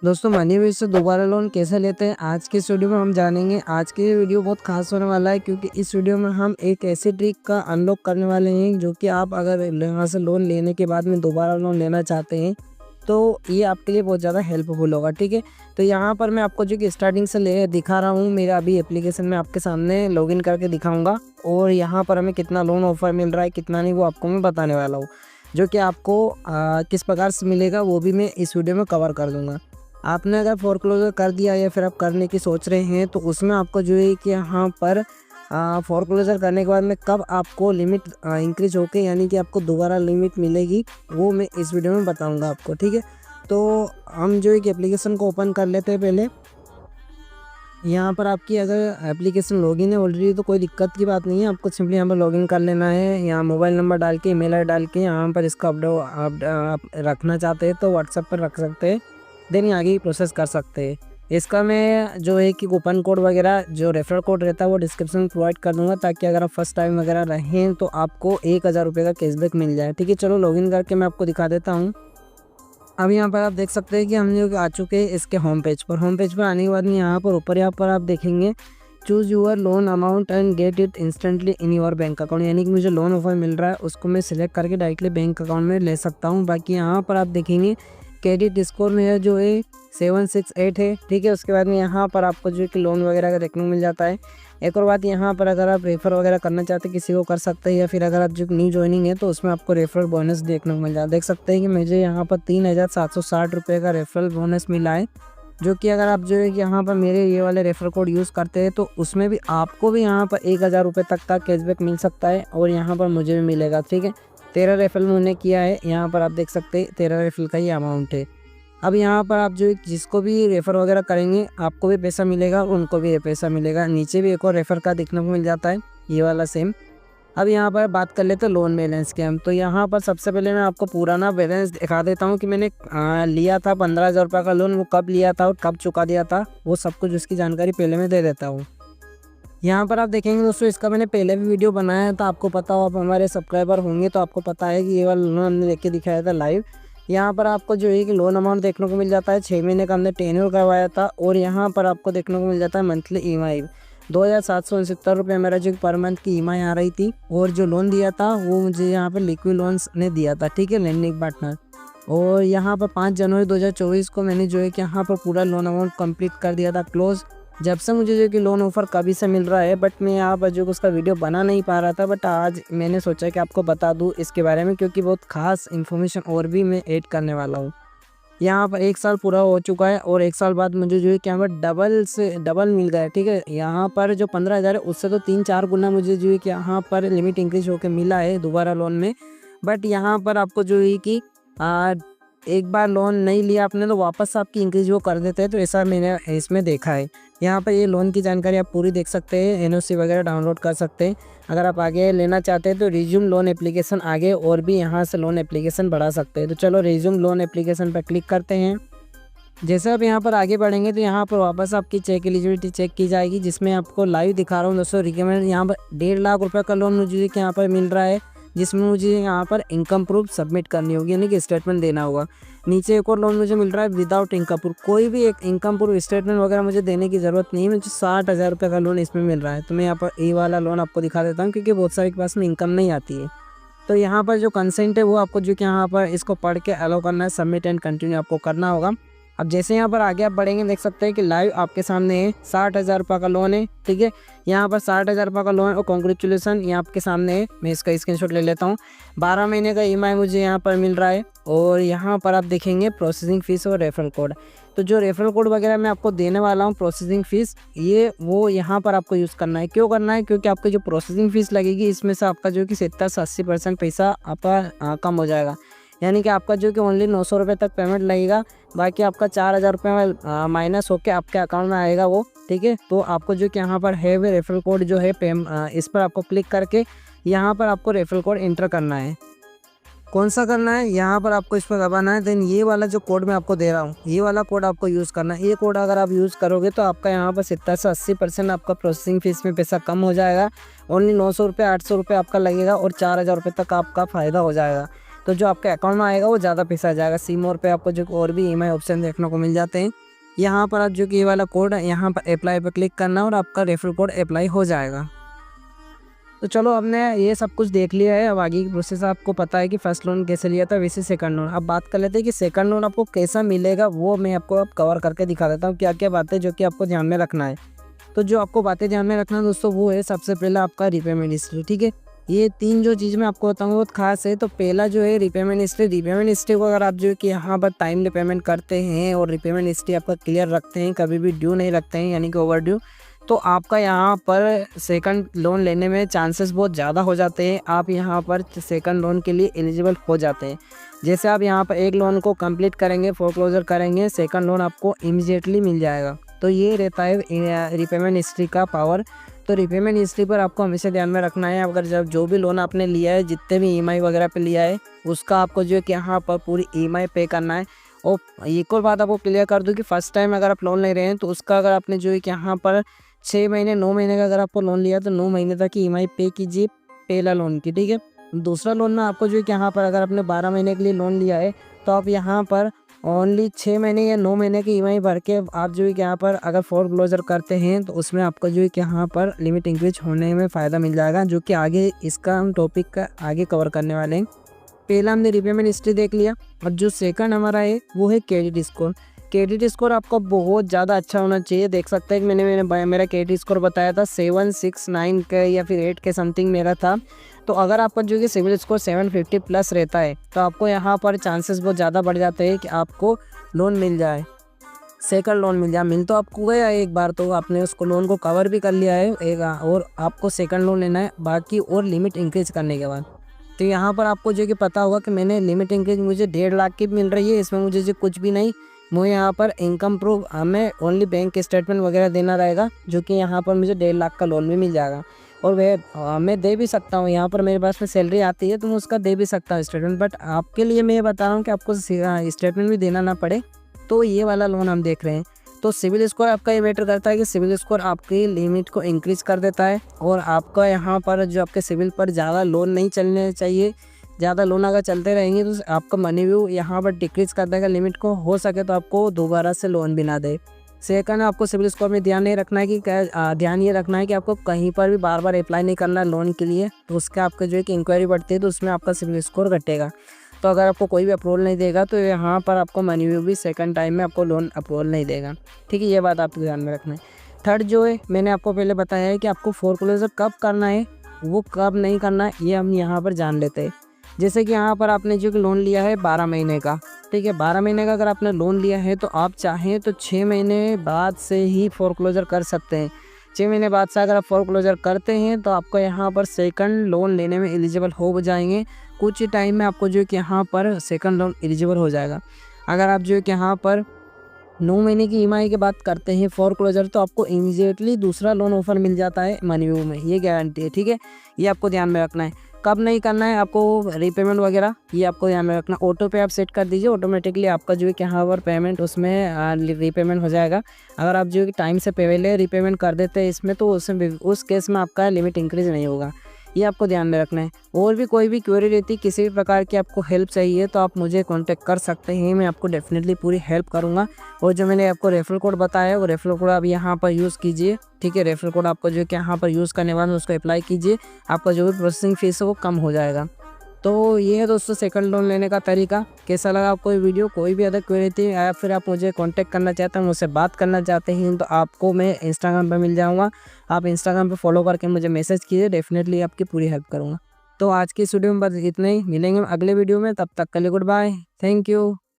दोस्तों money wave से दोबारा लोन कैसे लेते हैं आज के इस वीडियो में हम जानेंगे। आज की ये वीडियो बहुत खास होने वाला है क्योंकि इस वीडियो में हम एक ऐसी ट्रिक का अनलॉक करने वाले हैं जो कि आप अगर यहाँ से लोन लेने के बाद में दोबारा लोन लेना चाहते हैं तो ये आपके लिए बहुत ज़्यादा हेल्पफुल होगा। ठीक है, तो यहाँ पर मैं आपको जो कि स्टार्टिंग से ले दिखा रहा हूँ, मेरा अभी एप्लीकेशन में आपके सामने लॉगिन करके दिखाऊंगा और यहाँ पर हमें कितना लोन ऑफर मिल रहा है कितना नहीं वो आपको मैं बताने वाला हूँ, जो कि आपको किस प्रकार से मिलेगा वो भी मैं इस वीडियो में कवर कर दूँगा। आपने अगर फोरक्लोजर कर दिया या फिर आप करने की सोच रहे हैं तो उसमें आपको जो है कि यहाँ पर फोरक्लोजर करने के बाद में कब आपको लिमिट इंक्रीज होके यानी कि आपको दोबारा लिमिट मिलेगी वो मैं इस वीडियो में बताऊंगा आपको। ठीक है, तो हम जो है कि एप्लीकेशन को ओपन कर लेते हैं। पहले यहाँ पर आपकी अगर एप्लीकेशन लॉगिन है ऑलरेडी तो कोई दिक्कत की बात नहीं है, आपको सिंपली यहाँ पर लॉगिन कर लेना है। यहाँ मोबाइल नंबर डाल के ईमेल आई डाल के यहाँ पर इसका अपडेट आप रखना चाहते हैं तो व्हाट्सएप पर रख सकते हैं, देन आगे प्रोसेस कर सकते हैं। इसका मैं जो है कि कूपन कोड वगैरह जो रेफरल कोड रहता है वो डिस्क्रिप्शन में प्रोवाइड कर दूंगा ताकि अगर आप फर्स्ट टाइम वगैरह रहें तो आपको 1000 रुपये का कैशबैक मिल जाए। ठीक है, चलो लॉगिन करके मैं आपको दिखा देता हूँ। अब यहाँ पर आप देख सकते हैं कि हम लोग आ चुके हैं इसके होम पेज पर। होम पेज पर आने के बाद में यहाँ पर आप देखेंगे choose your loan amount and get it instantly in your bank account, यानी कि मुझे लोन ऑफर मिल रहा है उसको मैं सिलेक्ट करके डायरेक्टली बैंक अकाउंट में ले सकता हूँ। बाकी यहाँ पर आप देखेंगे क्रेडिट स्कोर में जो है 768 है। ठीक है, उसके बाद में यहाँ पर आपको जो है कि लोन वगैरह का देखने को मिल जाता है। एक और बात यहाँ पर अगर आप रेफर वगैरह करना चाहते हैं किसी को कर सकते हैं, या फिर अगर आप जो न्यू ज्वाइनिंग है तो उसमें आपको रेफरल बोनस देखने को मिल जाता है। देख सकते हैं कि मुझे यहाँ पर 3760 रुपये का रेफरल बोनस मिला है, जो कि अगर आप जो है कि यहाँ पर मेरे ये वाले रेफर कोड यूज़ करते हैं तो उसमें भी आपको भी यहाँ पर 1000 रुपये तक का कैशबैक मिल सकता है और यहाँ पर मुझे भी मिलेगा। ठीक है, 13 रेफरल मैंने किया है, यहाँ पर आप देख सकते हैं 13 रेफरल का ही अमाउंट है। अब यहाँ पर आप जो जिसको भी रेफ़र वगैरह करेंगे आपको भी पैसा मिलेगा और उनको भी पैसा मिलेगा। नीचे भी एक और रेफ़र का देखने को मिल जाता है ये वाला सेम। अब यहाँ पर बात कर लेते हैं लोन बैलेंस के हम, तो यहाँ पर सबसे पहले मैं आपको पुराना बैलेंस दिखा देता हूँ कि मैंने लिया था 15,000 रुपये का लोन, वो कब लिया था और कब चुका दिया था वो सब कुछ उसकी जानकारी पहले मैं दे देता हूँ। यहाँ पर आप देखेंगे दोस्तों इसका मैंने पहले भी वीडियो बनाया था, आपको पता हो, आप हमारे सब्सक्राइबर होंगे तो आपको पता है कि ये वाला लोन हमने लेके दिखाया था लाइव। यहाँ पर आपको जो है कि लोन अमाउंट देखने को मिल जाता है, 6 महीने का हमने टेन्योर करवाया था और यहाँ पर आपको देखने को मिल जाता है मंथली EMI 2769 रुपये मेरा जो पर मंथ की EMI आ रही थी। और जो लोन दिया था वो मुझे यहाँ पर लिक्विड लोन्स ने दिया था। ठीक है, लेंडिंग पार्टनर। और यहाँ पर 5 जनवरी 2024 को मैंने जो है कि यहाँ पर पूरा लोन अमाउंट कंप्लीट कर दिया था क्लोज। जब से मुझे जो कि लोन ऑफर कभी से मिल रहा है बट मैं यहाँ पर जो उसका वीडियो बना नहीं पा रहा था, बट आज मैंने सोचा कि आपको बता दूँ इसके बारे में क्योंकि बहुत खास इन्फॉर्मेशन और भी मैं ऐड करने वाला हूँ। यहाँ पर 1 साल पूरा हो चुका है और 1 साल बाद मुझे जो है कि यहाँ पर डबल से डबल मिल गया है। ठीक है, यहाँ पर जो 15,000 है उससे तो 3-4 गुना मुझे जो है कि यहाँ पर लिमिट इंक्रीज होकर मिला है दोबारा लोन में। बट यहाँ पर आपको जो है कि एक बार लोन नहीं लिया आपने तो वापस आपकी इंक्रीज वो कर देते हैं, तो ऐसा मैंने इसमें देखा है। यहाँ पर ये लोन की जानकारी आप पूरी देख सकते हैं, NOC वगैरह डाउनलोड कर सकते हैं। अगर आप आगे लेना चाहते हैं तो रिज्यूम लोन एप्लीकेशन आगे और भी यहाँ से लोन एप्लीकेशन बढ़ा सकते हैं। तो चलो रिज्यूम लोन एप्लीकेशन पर क्लिक करते हैं। जैसे आप यहाँ पर आगे बढ़ेंगे तो यहाँ पर वापस आपकी चेक एलिजिबिलिटी चेक की जाएगी, जिसमें आपको लाइव दिखा रहा हूँ दोस्तों। रिकमेंड यहाँ पर 1.5 लाख रुपये का लोन मुझे यहाँ पर मिल रहा है, जिसमें मुझे यहाँ पर इनकम प्रूफ सबमिट करनी होगी यानी कि स्टेटमेंट देना होगा। नीचे एक और लोन मुझे मिल रहा है विदाउट इनकम प्रूफ, कोई भी एक इनकम प्रूफ स्टेटमेंट वगैरह मुझे देने की ज़रूरत नहीं है। मुझे 60,000 रुपये का लोन इसमें मिल रहा है। तो मैं यहाँ पर ये वाला लोन आपको दिखा देता हूँ क्योंकि बहुत सारे के पास में इनकम नहीं आती है। तो यहाँ पर जो कंसेंट है वो आपको जो कि यहाँ पर इसको पढ़ के अलाउ करना है, सबमिट एंड कंटिन्यू आपको करना होगा। अब जैसे यहाँ पर आगे आप बढ़ेंगे देख सकते हैं कि लाइव आपके सामने है 60,000 रुपये का लोन है। ठीक है, यहाँ पर 60,000 रुपये का लोन और कॉन्ग्रेचुलेसन ये आपके सामने है। मैं इसका स्क्रीनशॉट ले लेता हूँ। 12 महीने का EMI मुझे यहाँ पर मिल रहा है और यहाँ पर आप देखेंगे प्रोसेसिंग फ़ीस और रेफरल कोड। तो जो रेफरल कोड वगैरह मैं आपको देने वाला हूँ प्रोसेसिंग फ़ीस ये वो यहाँ पर आपको यूज़ करना है। क्यों करना है? क्योंकि आपकी जो प्रोसेसिंग फ़ीस लगेगी इसमें से आपका जो कि 70 से 80% पैसा आपका कम हो जाएगा, यानी कि आपका जो कि ओनली 900 रुपये तक पेमेंट लगेगा, बाकी आपका 4,000 रुपये माइनस होकर आपके अकाउंट में आएगा वो। ठीक है, तो आपको जो कि यहाँ पर है वे रेफरल कोड जो है इस पर आपको क्लिक करके यहाँ पर आपको रेफरल कोड इंटर करना है। कौन सा करना है? यहाँ पर आपको इस पर दबाना है। देन ये वाला जो कोड मैं आपको दे रहा हूँ ये वाला कोड आपको यूज़ करना है। ये कोड अगर आप यूज़ करोगे तो आपका यहाँ पर 70 से 80% आपका प्रोसेसिंग फ़ीस में पैसा कम हो जाएगा। ओनली 900 रुपये 800 रुपये आपका लगेगा और 4,000 रुपये तक आपका फ़ायदा हो जाएगा। तो जो आपके अकाउंट में आएगा वो ज़्यादा पैसा आ जाएगा। सी मोर पे आपको जो और भी EMI ऑप्शन देखने को मिल जाते हैं। यहाँ पर आप जो कि ये वाला कोड है यहाँ पर अप्लाई पे क्लिक करना और आपका रेफरल कोड अप्लाई हो जाएगा। तो चलो हमने ये सब कुछ देख लिया है। अब आगे की प्रोसेस आपको पता है कि फर्स्ट लोन कैसे लिया था, वैसे सेकंड लोन। अब बात कर लेते हैं कि सेकंड लोन आपको कैसा मिलेगा, वो मैं आपको अब कवर करके दिखा देता हूँ क्या क्या बातें जो कि आपको ध्यान में रखना है। तो जो आपको बातें ध्यान में रखना है दोस्तों वो है सबसे पहला आपका रिपेमेंट हिस्ट्री। ठीक है, ये 3 जो चीज़ मैं आपको बताऊँगा बहुत खास है। तो पहला जो है रिपेमेंट हिस्ट्री को अगर आप जो है कि यहाँ पर टाइमली पेमेंट करते हैं और रिपेमेंट हिस्ट्री आपका क्लियर रखते हैं, कभी भी ड्यू नहीं रखते हैं यानी कि ओवर ड्यू, तो आपका यहाँ पर सेकंड लोन लेने में चांसेस बहुत ज़्यादा हो जाते हैं। आप यहाँ पर सेकंड लोन के लिए एलिजिबल हो जाते हैं। जैसे आप यहाँ पर एक लोन को कंप्लीट करेंगे, फोरक्लोजर करेंगे, सेकंड लोन आपको इमीडिएटली मिल जाएगा। तो ये रहता है रिपेमेंट हिस्ट्री का पावर। तो रिपेमेंट हिस्ट्री पर आपको हमेशा ध्यान में रखना है। अगर जब जो भी लोन आपने लिया है, जितने भी EMI वगैरह पे लिया है, उसका आपको जो है कि यहाँ पर पूरी EMI पे करना है। और एक और बात आपको क्लियर कर दूँ कि फर्स्ट टाइम अगर आप लोन ले रहे हैं तो उसका अगर आपने जो है कि यहाँ पर 6 महीने 9 महीने का अगर आपको लोन लिया तो 9 महीने तक की EMI पे कीजिए पहला लोन की। ठीक है, दूसरा लोन में आपको जो है कि यहाँ पर अगर आपने 12 महीने के लिए लोन लिया है तो आप यहाँ पर ओनली 6 महीने या 9 महीने की EMI भर के आप जो है कि यहाँ पर अगर फोरक्लोजर करते हैं तो उसमें आपको जो है कि यहाँ पर लिमिट इंक्रीज होने में फ़ायदा मिल जाएगा, जो कि आगे इसका हम टॉपिक का आगे कवर करने वाले हैं। पहला हमने रिपेमेंट हिस्ट्री देख लिया और जो सेकंड हमारा है वो है क्रेडिट स्कोर। क्रेडिट स्कोर आपका बहुत ज़्यादा अच्छा होना चाहिए। देख सकते हैं कि मेरा क्रेडिट स्कोर बताया था 769 के या फिर 8 के समथिंग मेरा था। तो अगर आपका जो कि सिविल स्कोर 750 प्लस रहता है तो आपको यहाँ पर चांसेस बहुत ज़्यादा बढ़ जाते हैं कि आपको लोन मिल जाए, सेकंड लोन मिल जाए। मिल तो आपको गया एक बार, तो आपने उसको लोन को कवर भी कर लिया है एक, और आपको सेकंड लोन लेना है बाकी और लिमिट इंक्रीज करने के बाद। तो यहाँ पर आपको जो कि पता होगा कि मैंने लिमिट इंक्रीज मुझे 1.5 लाख की मिल रही है, इसमें मुझे जो कुछ भी नहीं, मुझे यहाँ पर इनकम प्रूफ हमें ओनली बैंक स्टेटमेंट वगैरह देना रहेगा, जो कि यहाँ पर मुझे 1.5 लाख का लोन भी मिल जाएगा। और वह मैं दे भी सकता हूँ, यहाँ पर मेरे पास में सैलरी आती है तो मैं उसका दे भी सकता हूँ स्टेटमेंट। बट आपके लिए मैं ये बता रहा हूँ कि आपको स्टेटमेंट भी देना ना पड़े, तो ये वाला लोन हम देख रहे हैं। तो सिविल स्कोर आपका ये मैटर करता है कि सिविल स्कोर आपकी लिमिट को इंक्रीज कर देता है और आपका यहाँ पर जो आपके सिविल पर ज़्यादा लोन नहीं चलने चाहिए। ज़्यादा लोन अगर चलते रहेंगे तो आपका मनी व्यू यहाँ पर डिक्रीज कर देगा लिमिट को, हो सके तो आपको दोबारा से लोन भी ना दे। सेकंड, आपको सिविल स्कोर में ध्यान नहीं रखना है कि ध्यान ये रखना है कि आपको कहीं पर भी बार बार अप्लाई नहीं करना लोन के लिए, तो उसका आपका जो है कि इंक्वायरी बढ़ती है तो उसमें आपका सिविल स्कोर घटेगा। तो अगर आपको कोई भी अप्रूवल नहीं देगा तो यहाँ पर आपको मनी व्यू भी सेकंड टाइम में आपको लोन अप्रूवल नहीं देगा। ठीक है, ये बात आपको ध्यान में रखना है। थर्ड जो है मैंने आपको पहले बताया है कि आपको फोरक्लोजर कब करना है, वो कब नहीं करना है, ये हम यहाँ पर जान लेते हैं। जैसे कि यहाँ पर आपने जो कि लोन लिया है 12 महीने का, ठीक है, 12 महीने का अगर आपने लोन लिया है तो आप चाहें तो 6 महीने बाद से ही फोरक्लोजर कर सकते हैं। 6 महीने बाद से अगर आप फोरक्लोजर करते हैं तो आपको यहाँ पर सेकंड लोन लेने में एलिजिबल हो जाएंगे। कुछ ही टाइम में आपको जो कि यहाँ पर सेकंड लोन एलिजिबल हो जाएगा। अगर आप जो कि यहाँ पर 9 महीने की EMI की बात करते हैं फोरक्लोजर, तो आपको इमीडिएटली दूसरा लोन ऑफर मिल जाता है मनी व्यू में, ये गारंटी है। ठीक है, ये आपको ध्यान में रखना है। कब नहीं करना है आपको रीपेमेंट वगैरह, ये आपको ध्यान में रखना। ऑटो पे आप सेट कर दीजिए, ऑटोमेटिकली आपका जो है कि यहाँ पर पेमेंट उसमें रीपेमेंट हो जाएगा। अगर आप जो है टाइम से पहले रीपेमेंट कर देते हैं इसमें तो उस केस में आपका लिमिट इंक्रीज नहीं होगा, ये आपको ध्यान में रखना है। और भी कोई भी क्वेरी रहती, किसी भी प्रकार की आपको हेल्प चाहिए तो आप मुझे कांटेक्ट कर सकते हैं, मैं आपको डेफिनेटली पूरी हेल्प करूंगा। और जो मैंने आपको रेफरल कोड बताया है वो रेफरल कोड आप यहाँ पर यूज़ कीजिए। ठीक है, रेफरल कोड आपको जो कि यहाँ पर यूज़ करने वाला उसको अप्लाई कीजिए, आपका जो भी प्रोसेसिंग फीस है वो कम हो जाएगा। तो ये है दोस्तों सेकंड लोन लेने का तरीका। कैसा लगा आपको ये वीडियो? कोई भी अदर क्वेरी थी या फिर आप मुझे कांटेक्ट करना चाहते हैं, मुझसे बात करना चाहते हैं, तो आपको मैं इंस्टाग्राम पे मिल जाऊंगा। आप इंस्टाग्राम पे फॉलो करके मुझे मैसेज कीजिए, डेफिनेटली आपकी पूरी हेल्प करूंगा। तो आज की इस वीडियो में बस इतना ही, मिलेंगे अगले वीडियो में, तब तक के लिए गुड बाय, थैंक यू।